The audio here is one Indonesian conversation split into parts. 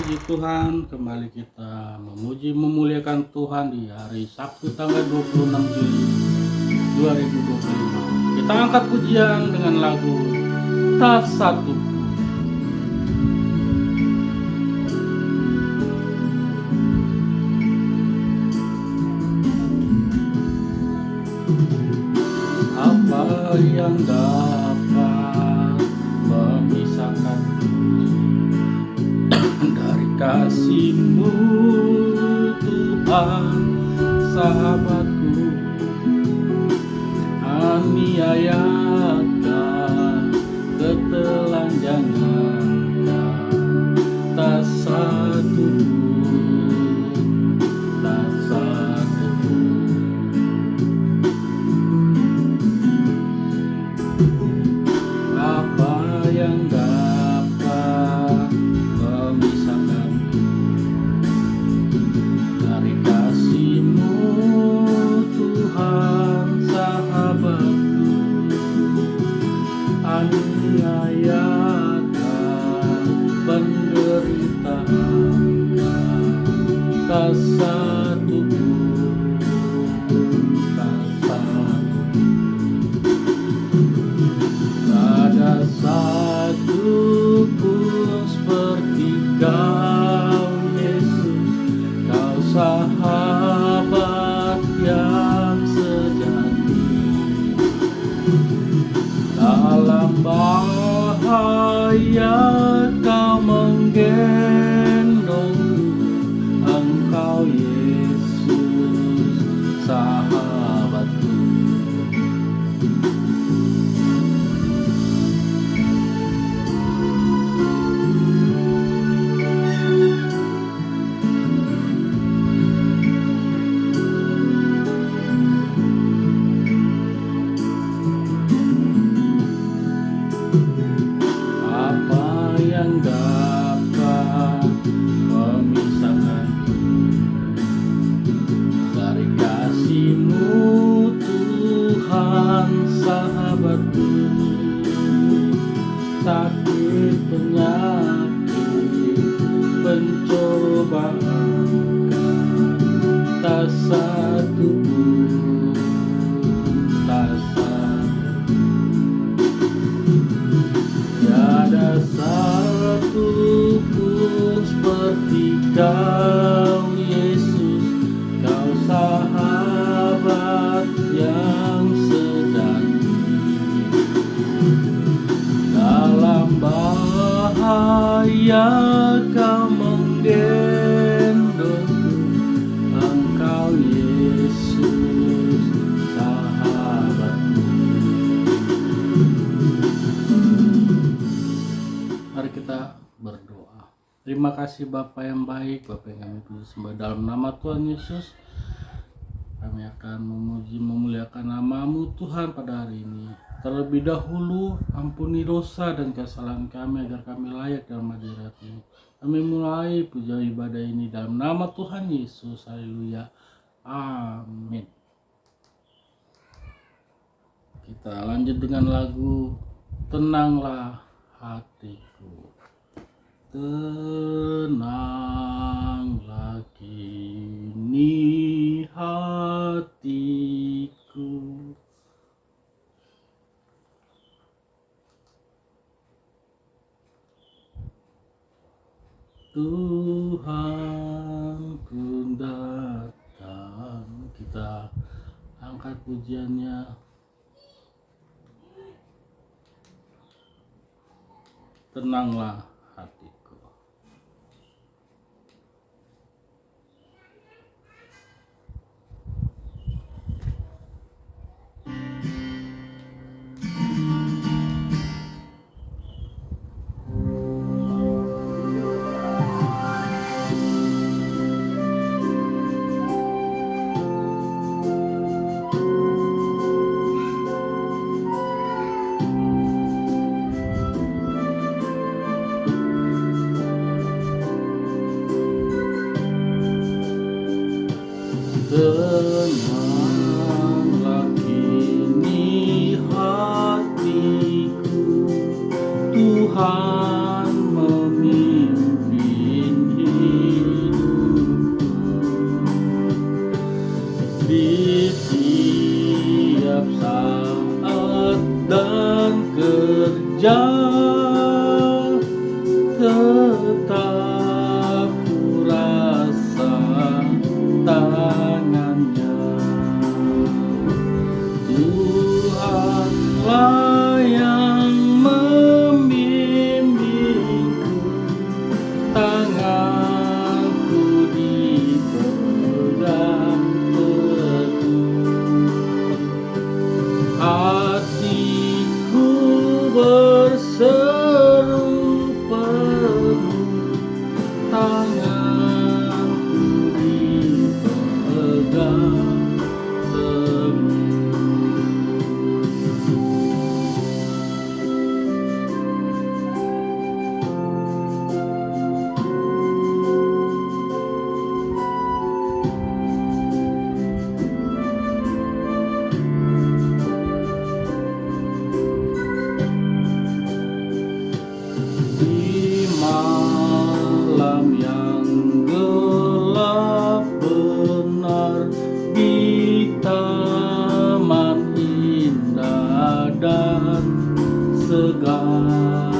Puji Tuhan, kembali kita memuji memuliakan Tuhan di hari Sabtu tanggal 26 Juli 2025. Kita angkat pujian dengan lagu Tak Satu. Apa yang dapat memisahkan dari kasih-Mu, Tuhan, sahabatku? Aniayakah, ketelanjangankah, tak satu pun, tak satu pun. Apa yang dapat memisahkanku dari kasih-Mu, Tuhan, sahabatku? Aniayakah, penderitaannkah, tak satu pun, tak satu pun. Tak ada satu pun seperti Kau, Yesus. Kau sahabat yang sejati. Dalam bahaya Kau menggendongku. Engkau, Yesus, sahabatku. Apa yang dapat memisahkanku dari kasih-Mu, Tuhan, sahabatku? Sakit, penyakit, pencobaan, tak satu pun, tak satu. Tiada satu pun seperti Kau, Yesus. Kau sahabat yang sejati. Dalam bahaya Kau menggendongku. Engkau, Yesus, sahabatku. Mari kita berdoa. Terima kasih Bapa yang baik, Bapa yang kami puji sembah dalam nama Tuhan Yesus. Kami akan memuji memuliakan nama-Mu, Tuhan, pada hari ini. Terlebih dahulu ampuni dosa dan kesalahan kami agar kami layak dalam hadirat-Mu. Kami mulai puja ibadah ini dalam nama Tuhan Yesus. Haleluya. Amin. Kita lanjut dengan lagu Tenanglah Hatiku. Tenanglah kini hatiku, Tuhan ku datang. Kita angkat pujiannya. Tenanglah hatiku. Tenanglah kini hatiku, Tuhan memimpin tanganku dipegang teguh, hatiku berseru penuh, tanganku dipegang teguh. Di malam yang gelap benar, di taman indah dan segar,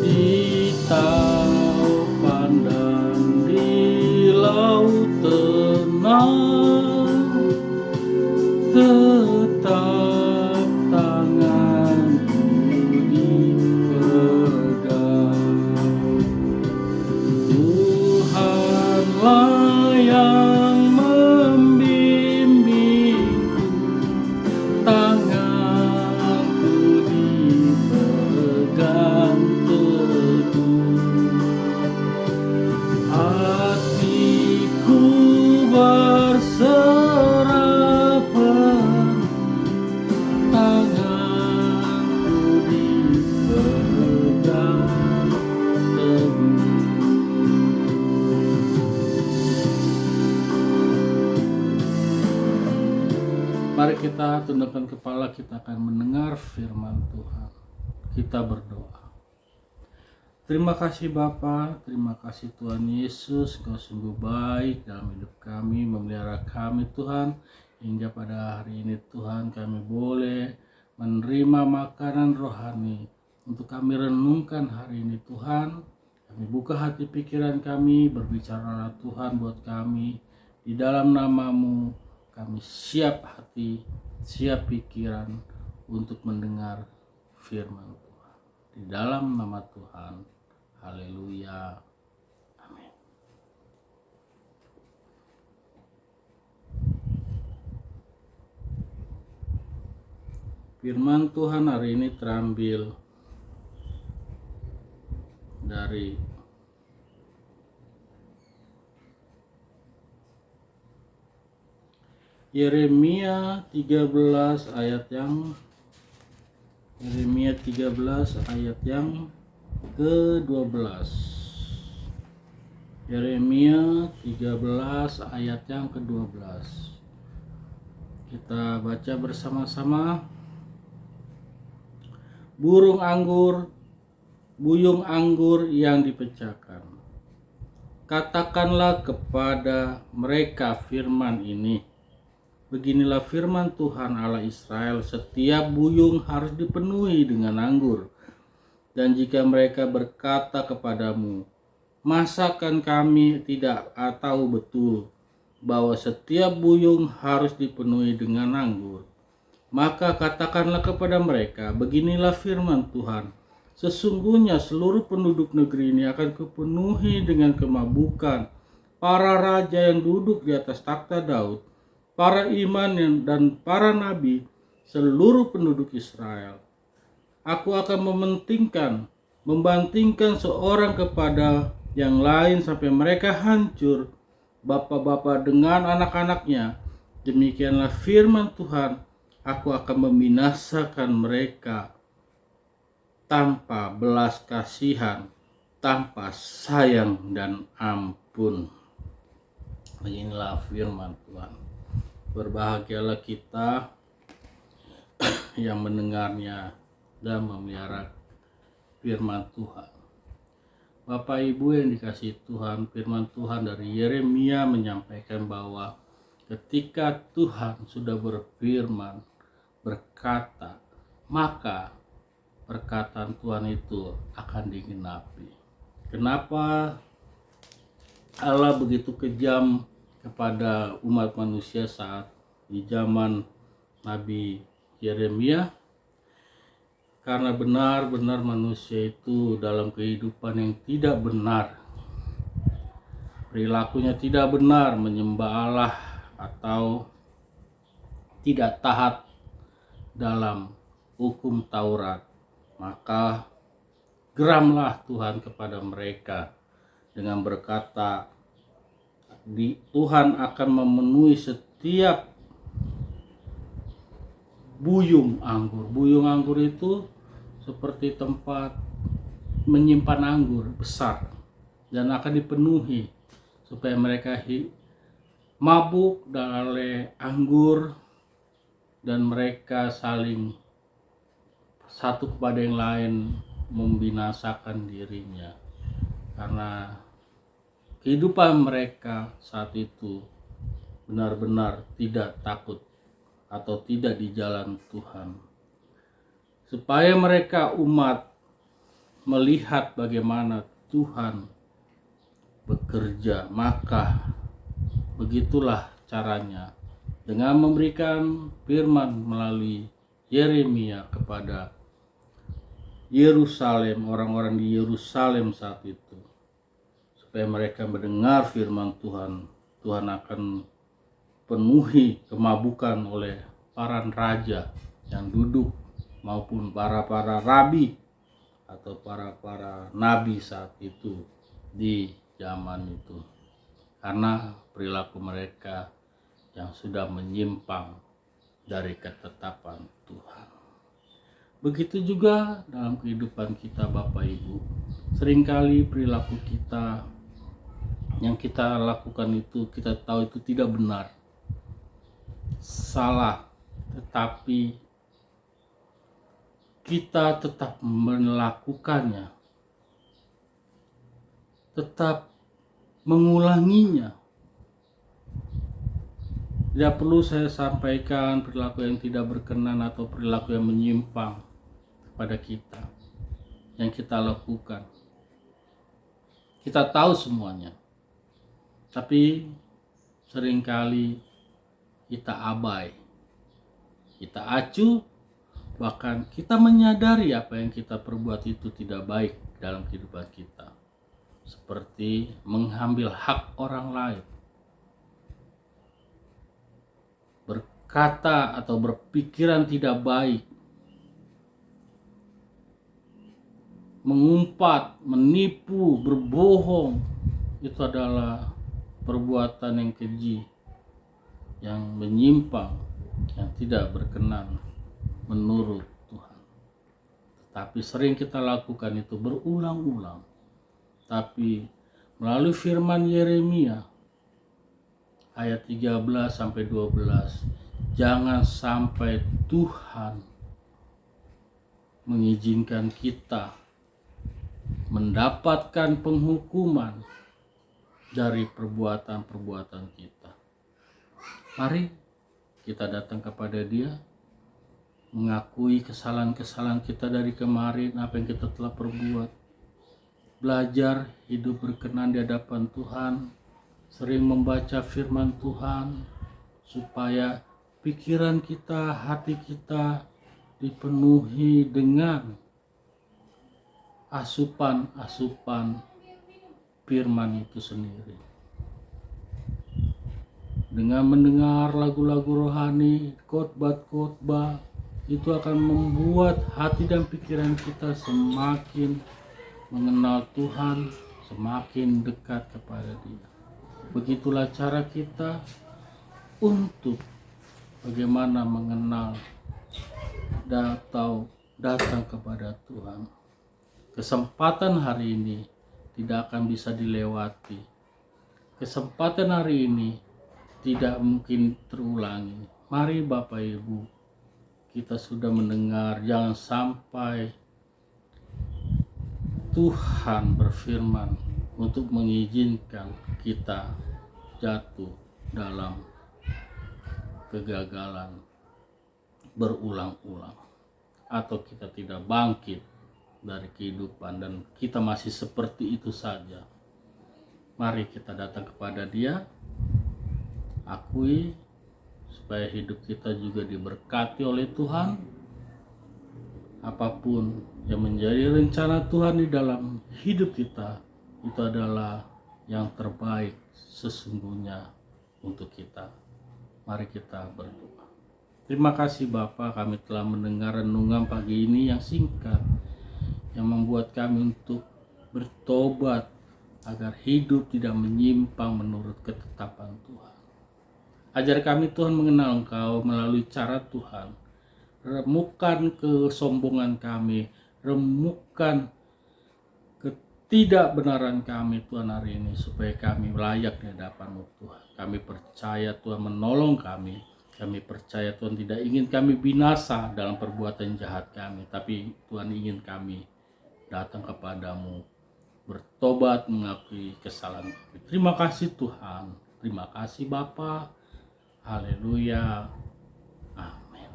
di taupan dan di laut tenang, tetap tanganku dipegang. Tuhanlah yang membimbingku, tanganku dipegang teguh, hatiku berserah penuh, tanganku dipegang teguh. Mari kita tundukkan kepala, kita akan mendengar firman Tuhan. Kita berdoa. Terima kasih Bapa, terima kasih Tuhan Yesus, Kau sungguh baik dalam hidup kami, memelihara kami Tuhan. Hingga pada hari ini Tuhan kami boleh menerima makanan rohani untuk kami renungkan hari ini Tuhan. Kami buka hati pikiran kami, berbicara Tuhan buat kami. Di dalam nama-Mu kami siap hati, siap pikiran untuk mendengar firman Tuhan. Di dalam nama Tuhan, haleluya, amin. Firman Tuhan hari ini terambil dari Yeremia 13 ayat yang ke-12. Yeremia 13 ayat yang ke-12. Kita baca bersama-sama. Buyung anggur yang dipecahkan. Katakanlah kepada mereka firman ini. Beginilah firman Tuhan Allah Israel, setiap buyung harus dipenuhi dengan anggur. Dan jika mereka berkata kepadamu, masakan kami tidak tahu betul bahwa setiap buyung harus dipenuhi dengan anggur, maka katakanlah kepada mereka, beginilah firman Tuhan, sesungguhnya seluruh penduduk negeri ini akan kupenuhi dengan kemabukan. Para raja yang duduk di atas takhta Daud, para imam dan para nabi, seluruh penduduk Israel. Aku akan membandingkan seorang kepada yang lain sampai mereka hancur, bapak-bapak dengan anak-anaknya. Demikianlah firman Tuhan, aku akan membinasakan mereka tanpa belas kasihan, tanpa sayang dan ampun. Beginilah firman Tuhan. Berbahagialah kita yang mendengarnya dan memelihara firman Tuhan. Bapak Ibu yang dikasihi Tuhan, firman Tuhan dari Yeremia menyampaikan bahwa ketika Tuhan sudah berfirman, berkata, maka perkataan Tuhan itu akan digenapi. Kenapa Allah begitu kejam kepada umat manusia saat di zaman Nabi Yeremia? Karena benar-benar manusia itu dalam kehidupan yang tidak benar, perilakunya tidak benar, menyembah Allah atau tidak taat dalam hukum Taurat, maka geramlah Tuhan kepada mereka dengan berkata, Tuhan akan memenuhi setiap buyung anggur. Buyung anggur itu seperti tempat menyimpan anggur besar dan akan dipenuhi supaya mereka mabuk oleh anggur dan mereka saling satu kepada yang lain membinasakan dirinya, karena kehidupan mereka saat itu benar-benar tidak takut atau tidak di jalan Tuhan. Supaya mereka umat melihat bagaimana Tuhan bekerja, maka begitulah caranya, dengan memberikan firman melalui Yeremia kepada Yerusalem, orang-orang di Yerusalem saat itu, supaya mereka mendengar firman Tuhan. Tuhan akan penuhi kemabukan oleh para raja yang duduk maupun para rabi atau para nabi saat itu di zaman itu, karena perilaku mereka yang sudah menyimpang dari ketetapan Tuhan. Begitu juga dalam kehidupan kita Bapak Ibu. Seringkali perilaku kita yang kita lakukan itu kita tahu itu tidak benar, salah, tetapi kita tetap melakukannya, tetap mengulanginya. Tidak perlu saya sampaikan perilaku yang tidak berkenan atau perilaku yang menyimpang pada kita yang kita lakukan. Kita tahu semuanya, tapi seringkali kita abai, kita acuh, bahkan kita menyadari apa yang kita perbuat itu tidak baik dalam kehidupan kita, seperti mengambil hak orang lain, berkata atau berpikiran tidak baik, mengumpat, menipu, berbohong. Itu adalah perbuatan yang keji, yang menyimpang, yang tidak berkenan menurut Tuhan. Tapi sering kita lakukan itu berulang-ulang. Tapi melalui firman Yeremia ayat 13-12, jangan sampai Tuhan mengizinkan kita mendapatkan penghukuman dari perbuatan-perbuatan kita. Mari kita datang kepada Dia, mengakui kesalahan-kesalahan kita dari kemarin, apa yang kita telah perbuat, belajar hidup berkenan di hadapan Tuhan, sering membaca firman Tuhan, supaya pikiran kita, hati kita dipenuhi dengan asupan-asupan firman itu sendiri. Dengan mendengar lagu-lagu rohani, khotbah-khotbah, itu akan membuat hati dan pikiran kita semakin mengenal Tuhan, semakin dekat kepada Dia. Begitulah cara kita untuk bagaimana mengenal atau datang kepada Tuhan. Kesempatan hari ini tidak akan bisa dilewati. Kesempatan hari ini tidak mungkin terulangi. Mari Bapak Ibu, kita sudah mendengar, jangan sampai Tuhan berfirman untuk mengizinkan kita jatuh dalam kegagalan berulang-ulang, atau kita tidak bangkit dari kehidupan dan kita masih seperti itu saja. Mari kita datang kepada Dia, akui, supaya hidup kita juga diberkati oleh Tuhan. Apapun yang menjadi rencana Tuhan di dalam hidup kita, itu adalah yang terbaik sesungguhnya untuk kita. Mari kita berdoa. Terima kasih Bapa, kami telah mendengar renungan pagi ini yang singkat, yang membuat kami untuk bertobat agar hidup tidak menyimpang menurut ketetapan Tuhan. Ajar kami Tuhan mengenal Engkau melalui cara Tuhan. Remukkan kesombongan kami, remukkan ketidakbenaran kami Tuhan hari ini, supaya kami layak di hadapan-Mu Tuhan. Kami percaya Tuhan menolong kami. Kami percaya Tuhan tidak ingin kami binasa dalam perbuatan jahat kami, tapi Tuhan ingin kami datang kepadamu, bertobat, mengakui kesalahan kami. Terima kasih Tuhan, terima kasih Bapa. Haleluya, amin.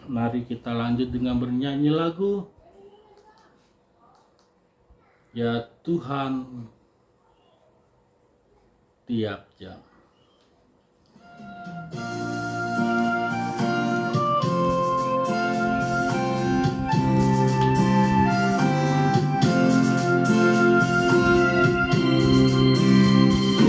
Mari kita lanjut dengan bernyanyi lagu Ya Tuhan tiap jam.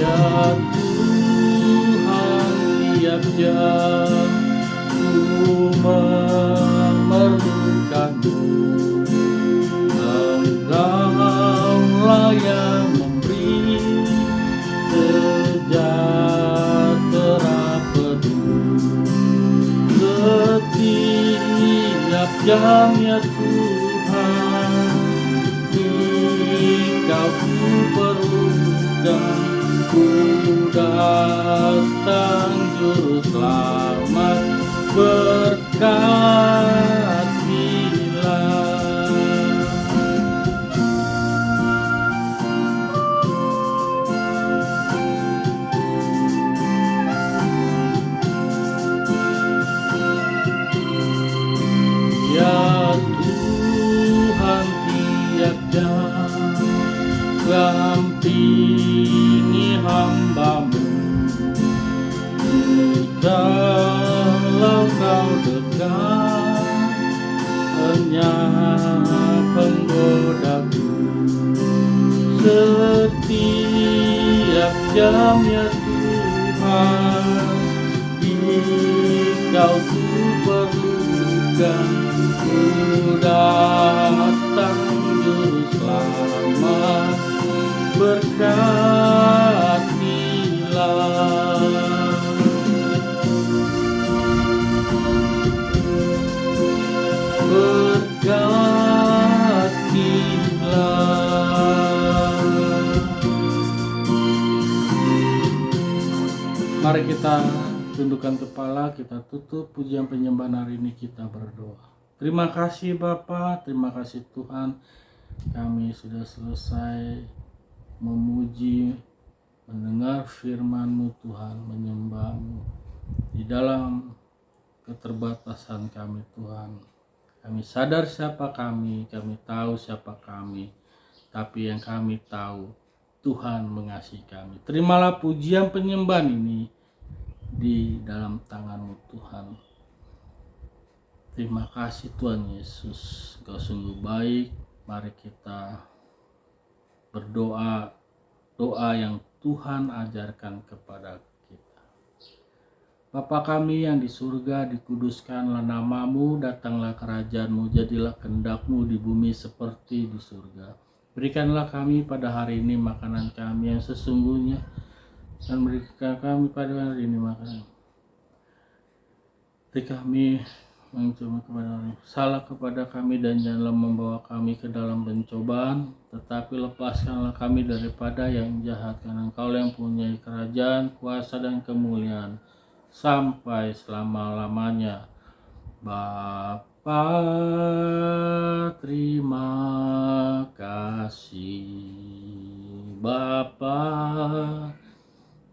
Ya Tuhan tiap jam ku memerlukan-Mu. Engkaulah yang memberi sejahtera penuh. Setiap jam ya Tuhan, Engkau ku perlukan. Ku datang Juru Selamat, berkatilah. Ya Tuhan tiap jam dampingi hamba-Mu. Jikalau Kau dekat, hanya penggodaku. Setiap jam ya Tuhan, Engkau ku perlukan. Ku datang Juru Selamat, berkatilah. Berkatilah. Mari kita tundukkan kepala, kita tutup pujian penyembahan hari ini, kita berdoa. Terima kasih Bapa, terima kasih Tuhan, kami sudah selesai memuji, mendengar firman-Mu Tuhan, menyembah-Mu di dalam keterbatasan kami Tuhan. Kami sadar siapa kami tahu siapa kami, tapi yang kami tahu Tuhan mengasihi kami. Terimalah pujian penyembahan ini di dalam tangan-Mu Tuhan. Terima kasih Tuhan Yesus, Engkau sungguh baik. Mari kita berdoa doa yang Tuhan ajarkan kepada kita. Bapa kami yang di surga, dikuduskanlah nama-Mu, datanglah kerajaan-Mu, jadilah kehendak-Mu di bumi seperti di surga. Berikanlah kami pada hari ini makanan kami yang sesungguhnya, dan berikan kami pada hari ini makanan. Beri kami mencoba kepada orang salah kepada kami, dan janganlah membawa kami ke dalam pencobaan, tetapi lepaskanlah kami daripada yang jahat, karena Engkau yang punya kerajaan, kuasa dan kemuliaan sampai selama-lamanya. Bapa, terima kasih. Bapa,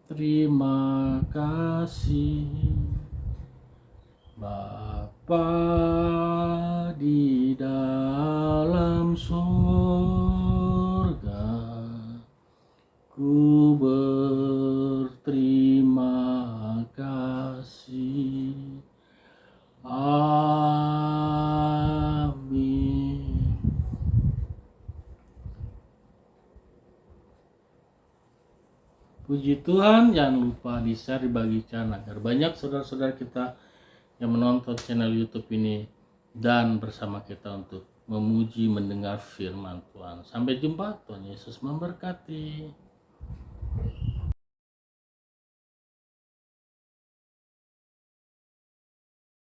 terima kasih. Bapa di dalam surga, ku berterima kasih. Amin. Puji Tuhan, jangan lupa di-share, dibagikan agar banyak saudara-saudara kita yang menonton channel YouTube ini dan bersama kita untuk memuji mendengar firman Tuhan. Sampai jumpa, Tuhan Yesus memberkati.